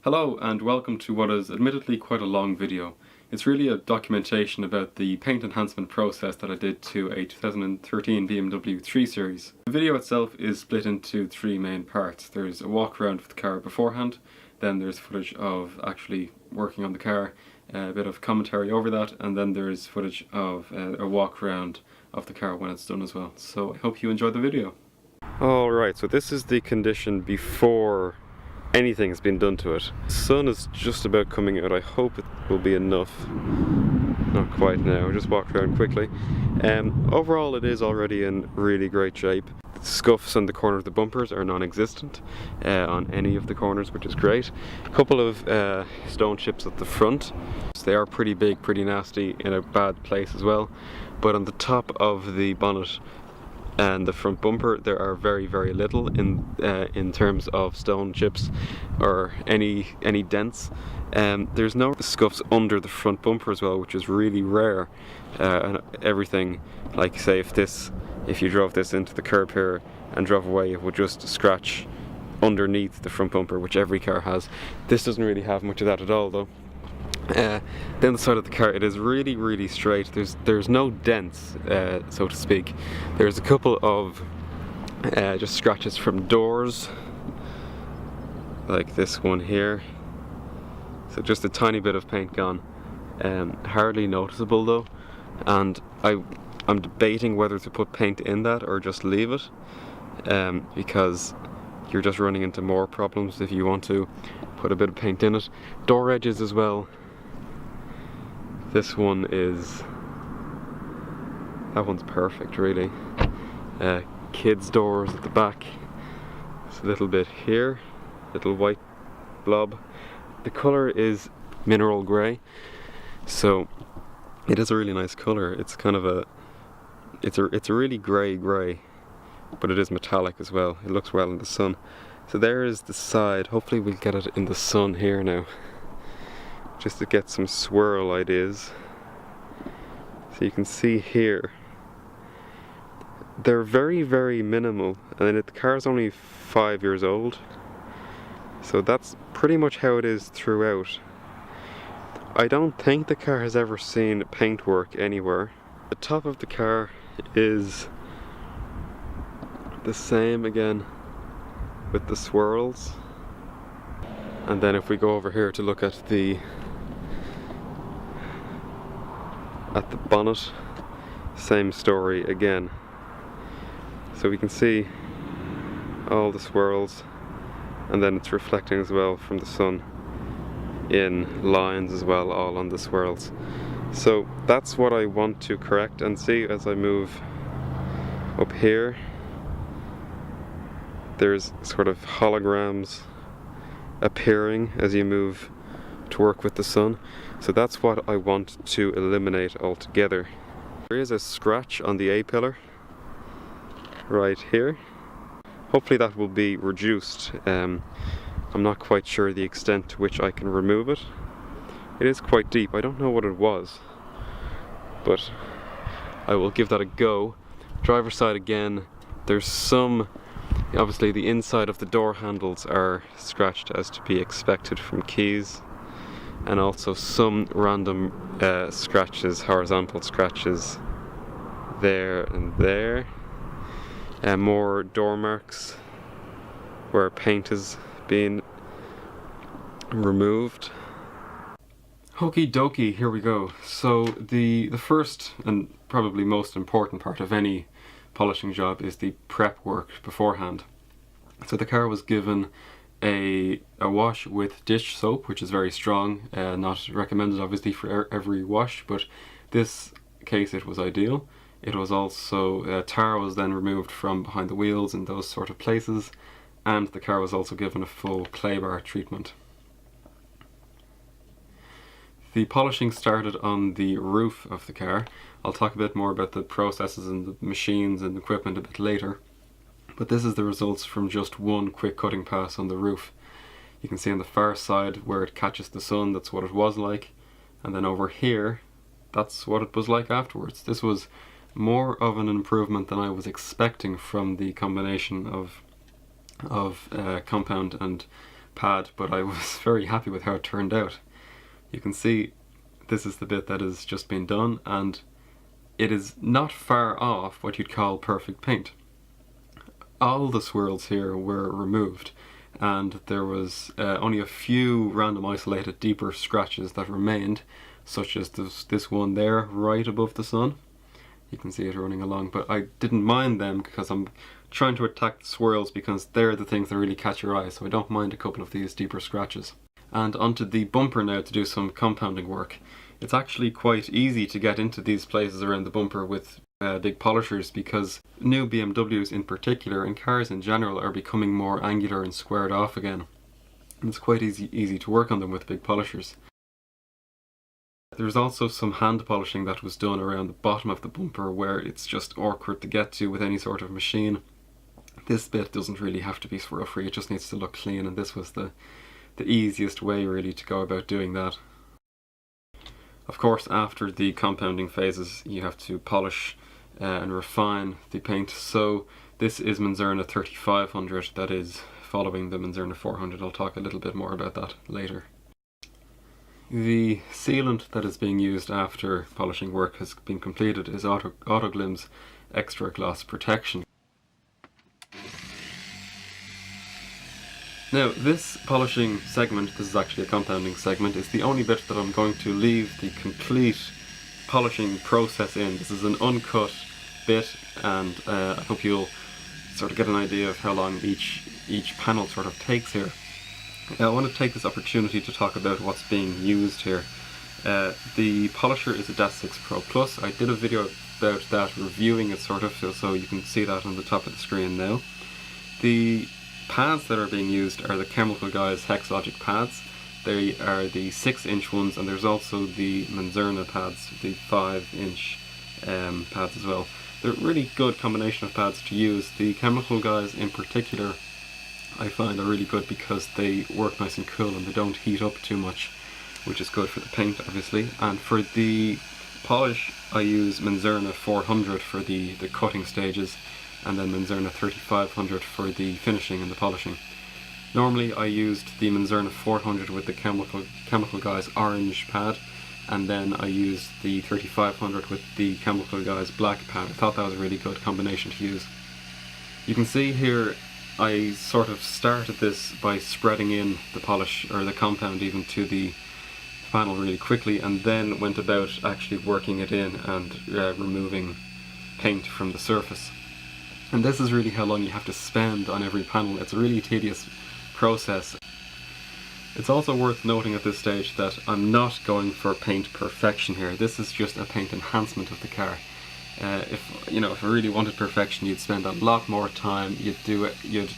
Hello and welcome to what is admittedly quite a long video. It's really a documentation about the paint enhancement process that I did to a 2013 BMW 3 Series. The video itself is split into three main parts. There's a walk around of the car beforehand, then there's footage of actually working on the car, a bit of commentary over that, and then there's footage of a walk around of the car when it's done as well. So I hope you enjoy the video. Alright, so this is the condition before anything has been done to it. The sun is just about coming out. I hope it will be enough. Not quite now, just walk around quickly. Overall it is already in really great shape. The scuffs on the corner of the bumpers are non-existent on any of the corners, which is great. A couple of stone chips at the front. So they are pretty big, pretty nasty, in a bad place as well. But on the top of the bonnet and the front bumper there are very little in terms of stone chips or any dents. There's no scuffs under the front bumper as well, which is really rare. And everything, like say if you drove this into the curb here and drove away, it would just scratch underneath the front bumper, which every car has. This doesn't really have much of that at all though. Then the side of the car, it is really straight. There's no dents, so to speak. There's a couple of just scratches from doors, like this one here. So just a tiny bit of paint gone. Hardly noticeable though, and I'm debating whether to put paint in that or just leave it, because you're just running into more problems if you want to put a bit of paint in it. Door edges as well. This one that one's perfect really. Kids doors at the back. It's a little bit here, little white blob. The colour is mineral grey, so it is a really nice colour. It's kind of it's a really grey, but it is metallic as well. It looks well in the sun. So there is the side. Hopefully we'll get it in the sun here now, just to get some swirl ideas. So you can see here, they're very minimal, and the car's only 5 years old, so that's pretty much how it is throughout. I don't think the car has ever seen paint work anywhere. The top of the car is the same again with the swirls, and then if we go over here to look at the bonnet, same story again. So we can see all the swirls, and then it's reflecting as well from the sun in lines as well, all on the swirls. So that's what I want to correct and see as I move up here. There's sort of holograms appearing as you move to work with the sun. So that's what I want to eliminate altogether. There is a scratch on the A-pillar right here. Hopefully that will be reduced. I'm not quite sure the extent to which I can remove it. It is quite deep. I don't know what it was, but I will give that a go. Driver's side again, there's some, obviously the inside of the door handles are scratched as to be expected from keys, and also some random scratches, horizontal scratches there and there, and more door marks where paint has been removed. Okie dokie, here we go. So the first and probably most important part of any polishing job is the prep work beforehand. So the car was given a wash with dish soap, which is very strong, not recommended obviously for every wash, but this case it was ideal. It was also, tar was then removed from behind the wheels and those sort of places, and the car was also given a full clay bar treatment. The polishing started on the roof of the car. I'll talk a bit more about the processes and the machines and equipment a bit later. But this is the results from just one quick cutting pass on the roof. You can see on the far side where it catches the sun, that's what it was like. And then over here, that's what it was like afterwards. This was more of an improvement than I was expecting from the combination of compound and pad, but I was very happy with how it turned out. You can see this is the bit that has just been done, and it is not far off what you'd call perfect paint. All the swirls here were removed, and there was only a few random isolated deeper scratches that remained, such as this one there right above the sun. You can see it running along, but I didn't mind them because I'm trying to attack the swirls because they're the things that really catch your eye, so I don't mind a couple of these deeper scratches. And onto the bumper now to do some compounding work. It's actually quite easy to get into these places around the bumper with big polishers, because new BMWs in particular, and cars in general, are becoming more angular and squared off again. And it's quite easy to work on them with big polishers. There's also some hand polishing that was done around the bottom of the bumper where it's just awkward to get to with any sort of machine. This bit doesn't really have to be swirl free, it just needs to look clean, and this was the easiest way really to go about doing that. Of course, after the compounding phases you have to polish and refine the paint. So this is Manzurna 3500, that is following the Manzurna 400. I'll talk a little bit more about that later. The sealant that is being used after polishing work has been completed is Autoglim's Extra Gloss Protection. Now this polishing segment, this is actually a compounding segment, is the only bit that I'm going to leave the complete polishing process in. This is an uncut bit, and I hope you'll sort of get an idea of how long each panel sort of takes here. I want to take this opportunity to talk about what's being used here. The polisher is a Das 6 Pro Plus. I did a video about that, reviewing it sort of, so you can see that on the top of the screen now. The pads that are being used are the Chemical Guys Hexlogic pads. They are the 6-inch ones, and there's also the Manzurna pads, the 5-inch pads as well. They're a really good combination of pads to use. The Chemical Guys in particular I find are really good because they work nice and cool and they don't heat up too much, which is good for the paint obviously. And for the polish I use Manzurna 400 for the cutting stages, and then Manzurna 3500 for the finishing and the polishing. Normally I used the Manzurna 400 with the Chemical Guys orange pad, and then I used the 3500 with the Chemical Guys black pad. I thought that was a really good combination to use. You can see here I sort of started this by spreading in the polish, or the compound even, to the panel really quickly, and then went about actually working it in and removing paint from the surface. And this is really how long you have to spend on every panel. It's a really tedious process. It's also worth noting at this stage that I'm not going for paint perfection here. This is just a paint enhancement of the car. If I really wanted perfection, you'd spend a lot more time, you'd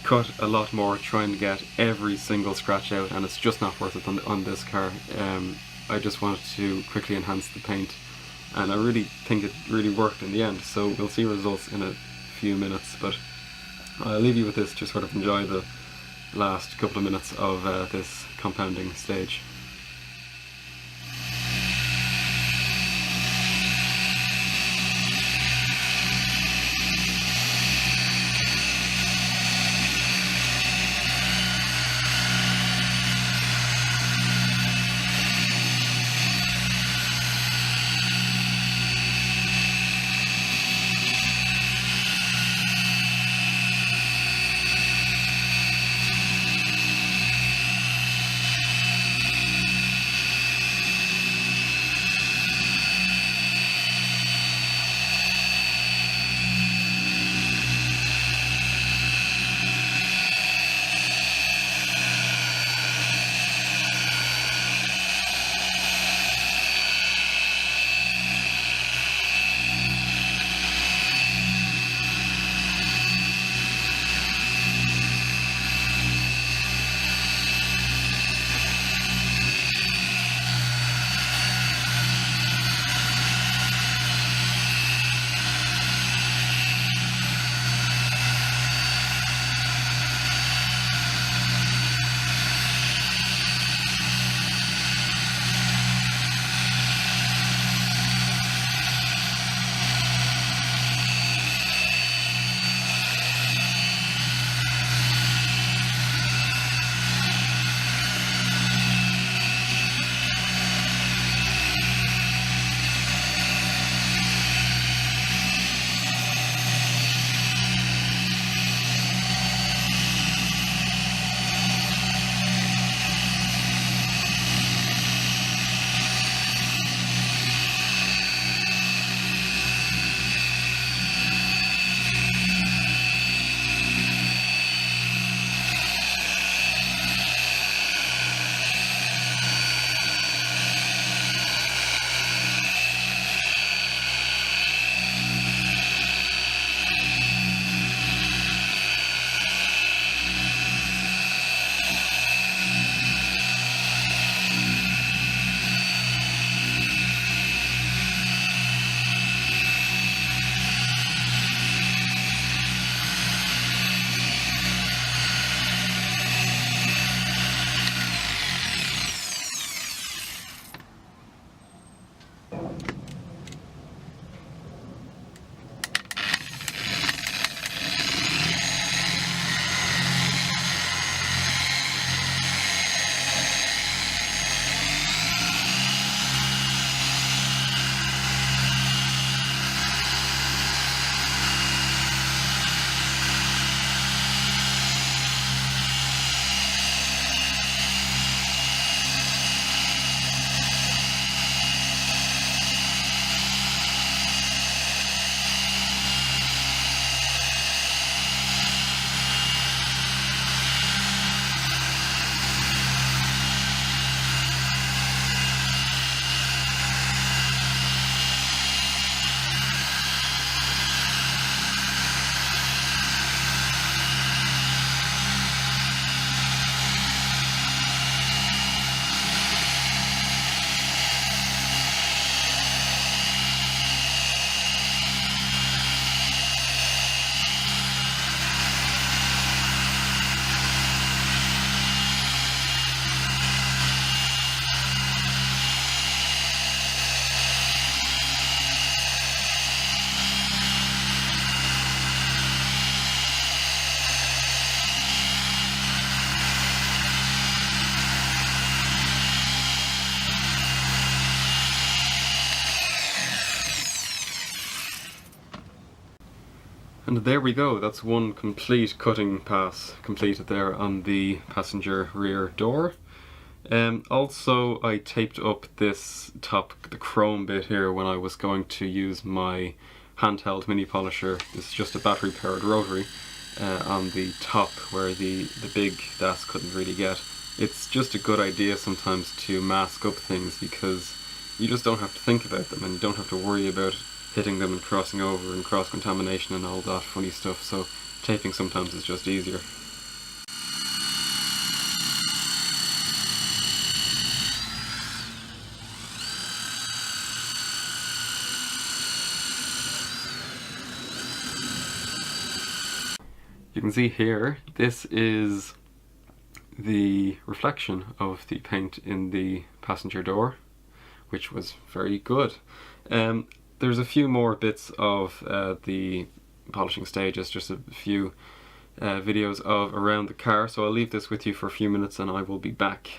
cut a lot more trying to get every single scratch out, and it's just not worth it on this car. I just wanted to quickly enhance the paint, and I really think it really worked in the end, so we'll see results in a few minutes, but I'll leave you with this to sort of enjoy the last couple of minutes of this compounding stage. And there we go, that's one complete cutting pass completed there on the passenger rear door. Also, I taped up the chrome bit here when I was going to use my handheld mini polisher. This is just a battery powered rotary on the top where the big DAS couldn't really get. It's just a good idea sometimes to mask up things because you just don't have to think about them and you don't have to worry about hitting them and crossing over and cross contamination and all that funny stuff, so taping sometimes is just easier. You can see here, this is the reflection of the paint in the passenger door, which was very good. There's a few more bits of the polishing stages, just a few videos of around the car, so I'll leave this with you for a few minutes and I will be back.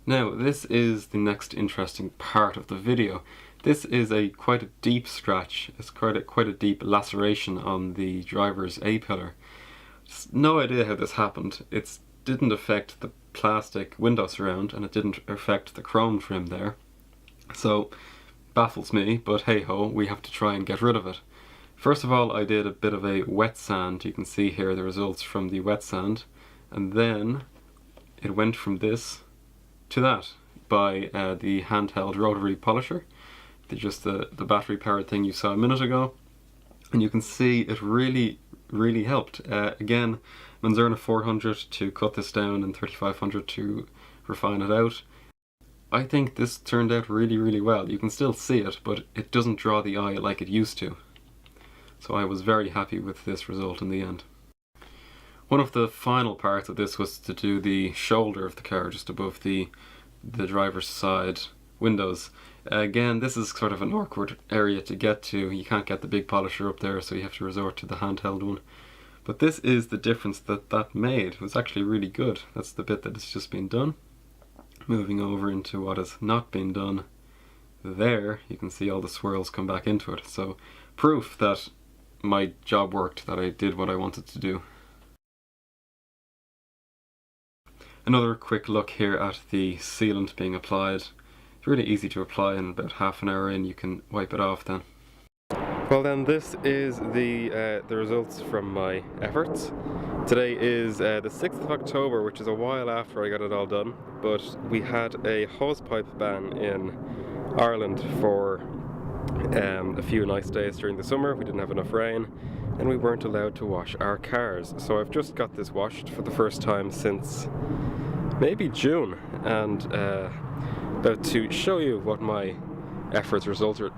Now, this is the next interesting part of the video. This is quite a deep scratch. It's quite a deep laceration on the driver's A-pillar. Just no idea how this happened. It didn't affect the plastic window surround and it didn't affect the chrome trim there. So, baffles me, but hey ho, we have to try and get rid of it. First of all, I did a bit of a wet sand. You can see here the results from the wet sand. And then it went from this to that by the handheld rotary polisher, just the battery powered thing you saw a minute ago, and you can see it really helped. Again, Manzurna 400 to cut this down and 3500 to refine it out. I think this turned out really well. You can still see it, but it doesn't draw the eye like it used to. So I was very happy with this result in the end. One of the final parts of this was to do the shoulder of the car just above the driver's side windows. Again, this is sort of an awkward area to get to. You can't get the big polisher up there, so you have to resort to the handheld one. But this is the difference that made. It was actually really good. That's the bit that has just been done. Moving over into what has not been done there, you can see all the swirls come back into it. So proof that my job worked, that I did what I wanted to do. Another quick look here at the sealant being applied. It's really easy to apply, and about half an hour in you can wipe it off then. Well then, this is the results from my efforts. Today is the 6th of October, which is a while after I got it all done, but we had a hosepipe ban in Ireland for a few nice days during the summer. We didn't have enough rain and we weren't allowed to wash our cars. So I've just got this washed for the first time since maybe June, and about to show you what my efforts resulted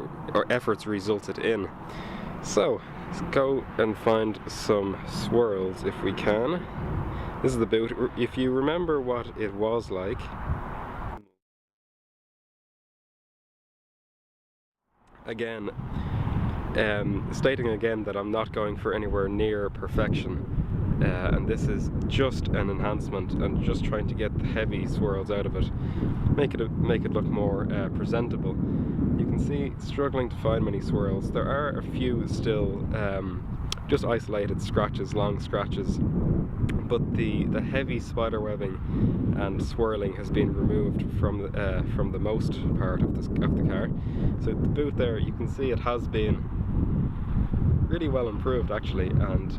in. So let's go and find some swirls if we can. This is the boot. If you remember what it was like, again, stating again that I'm not going for anywhere near perfection, and this is just an enhancement and just trying to get the heavy swirls out of it, make it look more presentable. You can see struggling to find many swirls. There are a few still just isolated scratches, long scratches, but the heavy spider webbing and swirling has been removed from the most part of the car. So the boot there, you can see it has been really well improved actually, and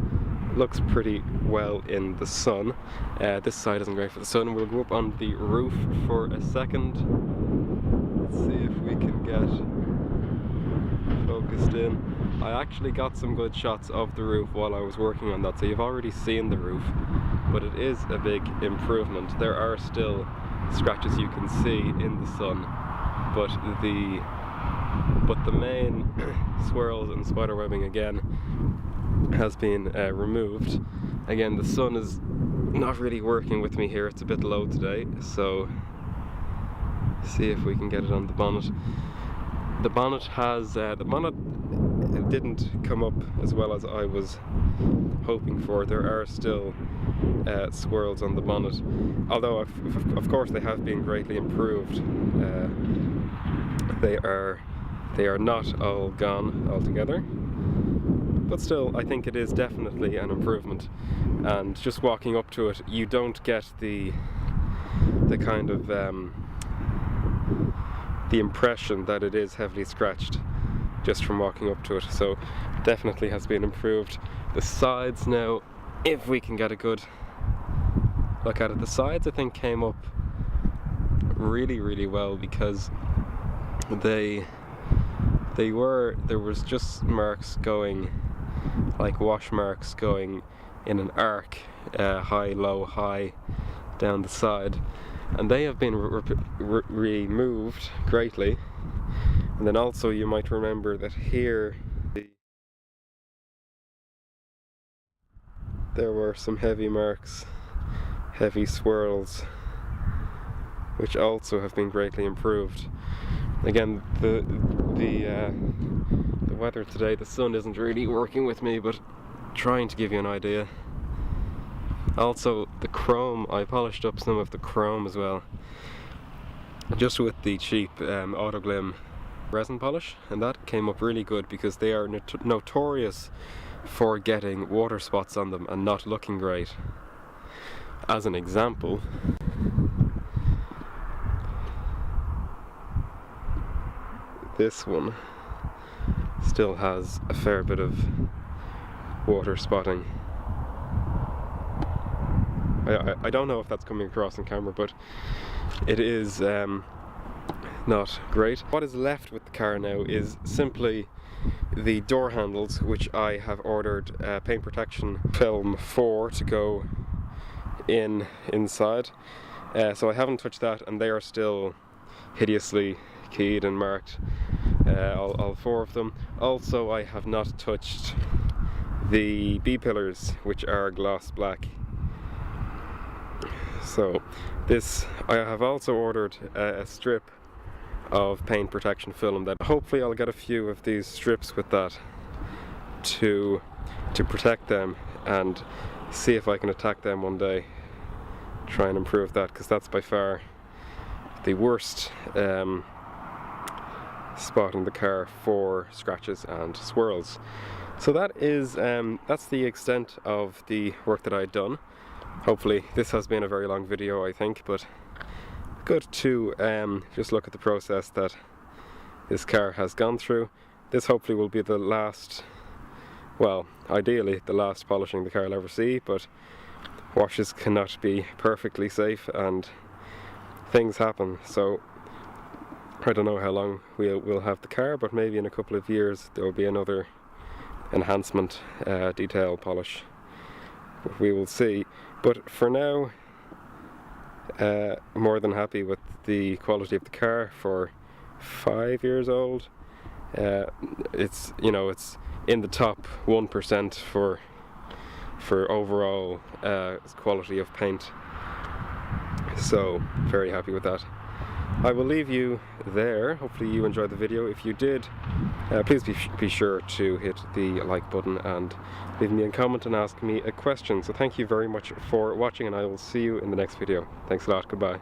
looks pretty well in the sun. This side isn't great for the sun. We'll go up on the roof for a second. Let's see if we can get focused in. I actually got some good shots of the roof while I was working on that, so you've already seen the roof, but it is a big improvement. There are still scratches you can see in the sun, but the main swirls and spider webbing again has been removed. Again, the sun is not really working with me here. It's a bit low today, so see if we can get it on the bonnet. The bonnet has it didn't come up as well as I was hoping for. There are still swirls on the bonnet, although of course they have been greatly improved. They are not all gone altogether, but still I think it is definitely an improvement. And just walking up to it, you don't get the kind of the impression that it is heavily scratched just from walking up to it. So definitely has been improved. The sides now, if we can get a good look at it, the sides I think came up really well, because there was just marks going, like wash marks going in an arc, high, low, high down the side, and they have been removed greatly. And then also you might remember that here there were some heavy marks, heavy swirls, which also have been greatly improved. Again, the weather today, the sun isn't really working with me, but trying to give you an idea. Also the chrome, I polished up some of the chrome as well, just with the cheap Autoglim resin polish, and that came up really good, because they are notorious for getting water spots on them and not looking great. As an example, this one still has a fair bit of water spotting. I don't know if that's coming across in camera, but it is not great. What is left with the car now is simply the door handles, which I have ordered paint protection film for to go inside. So I haven't touched that, and they are still hideously keyed and marked, all four of them. Also, I have not touched the B-pillars, which are gloss black. So this, I have also ordered a strip of paint protection film that hopefully I'll get a few of these strips with that to protect them, and see if I can attack them one day, try and improve that, because that's by far the worst spot in the car for scratches and swirls. So that is that's the extent of the work that I'd done. Hopefully this has been a very long video, I think, but good to just look at the process that this car has gone through. This hopefully will be the last, well, ideally the last polishing the car will ever see, but washes cannot be perfectly safe and things happen. So I don't know how long we'll have the car, but maybe in a couple of years there will be another enhancement detail polish. We will see. But for now, more than happy with the quality of the car for 5 years old. It's, you know, it's in the top 1% for overall quality of paint. So very happy with that. I will leave you there. Hopefully you enjoyed the video. If you did, please be sure to hit the like button and leave me a comment and ask me a question. So thank you very much for watching, and I will see you in the next video. Thanks a lot. Goodbye.